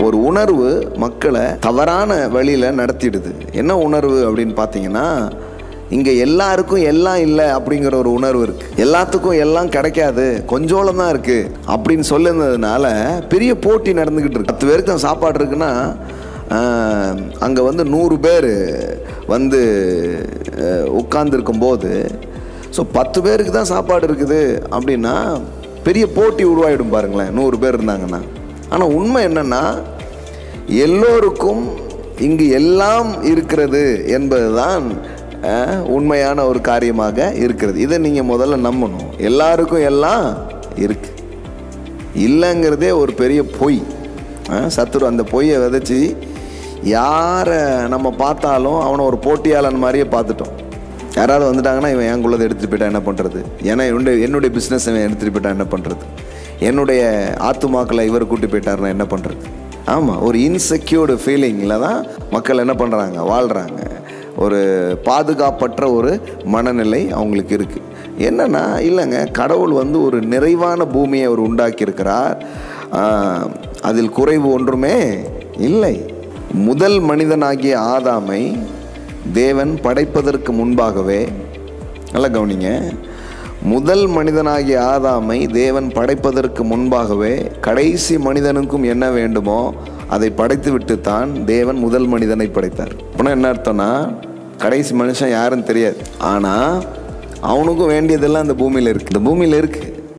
ஒரு உணர்வு மக்களை தவறான வழியில் நடத்திடுது. என்ன உணர்வு அப்படின்னு பார்த்தீங்கன்னா, இங்கே எல்லாருக்கும் எல்லாம் இல்லை அப்படிங்கிற ஒரு உணர்வு இருக்குது. எல்லாத்துக்கும் எல்லாம் கிடைக்காது, கொஞ்சோളം தான் இருக்குது அப்படின்னு சொல்லுனதுனால பெரிய போட்டி நடந்துக்கிட்டு இருக்கு. 10 பேருக்கு சாப்பாடு இருக்குன்னா அங்கே 100 பேர் உட்கார்ந்துருக்கும்போது, ஸோ 10 பேருக்கு தான் சாப்பாடு இருக்குது அப்படின்னா பெரிய போட்டி உருவாயிடும் பாருங்களேன், 100 பேர் இருந்தாங்கன்னா. ஆனால் உண்மை என்னன்னா, எல்லோருக்கும் இங்கு எல்லாம் இருக்கிறது என்பதுதான் உண்மையான ஒரு காரியமாக இருக்கிறது. இதை நீங்கள் முதல்ல நம்பணும். எல்லாருக்கும் எல்லாம் இருக்கு, இல்லைங்கிறதே ஒரு பெரிய பொய். சத்துரு அந்த பொய்யை விதைச்சி யாரை நம்ம பார்த்தாலும் அவனை ஒரு போட்டியாளன் மாதிரியே பார்த்துட்டோம். யாராவது வந்துட்டாங்கன்னா, இவன் எங்குள்ளதை எடுத்துகிட்டு போயிட்டா என்ன பண்ணுறது, ஏன்னா என்னுடைய பிஸ்னஸ் இவன் எடுத்துகிட்டு போயிட்டா என்ன பண்ணுறது, என்னுடைய ஆத்துமாக்களை இவர் கூட்டி போயிட்டாருன்னா என்ன பண்ணுறது. ஆமாம், ஒரு இன்செக்யூர்டு ஃபீலிங்கில் தான் மக்கள் என்ன பண்ணுறாங்க, வாழ்கிறாங்க. ஒரு பாதுகாப்பற்ற ஒரு மனநிலை அவங்களுக்கு இருக்குது. என்னென்னா, இல்லைங்க, கடவுள் ஒரு நிறைவான பூமியை அவர் உண்டாக்கியிருக்கிறார், அதில் குறைவு ஒன்றுமே இல்லை. முதல் மனிதனாகிய ஆதாமை தேவன் படைப்பதற்கு முன்பாகவே, நல்லா கவனிங்க, முதல் மனிதனாகிய ஆதாமை தேவன் படைப்பதற்கு முன்பாகவே கடைசி மனிதனுக்கும் என்ன வேண்டுமோ அதை படைத்து விட்டு தான் தேவன் முதல் மனிதனை படைத்தார். அப்படின்னா என்ன அர்த்தம்னா, கடைசி மனுஷன் யாருன்னு தெரியாது, ஆனால் அவனுக்கும் வேண்டியதெல்லாம் இந்த பூமியில் இருக்குது. இந்த பூமியில் இருக்குது.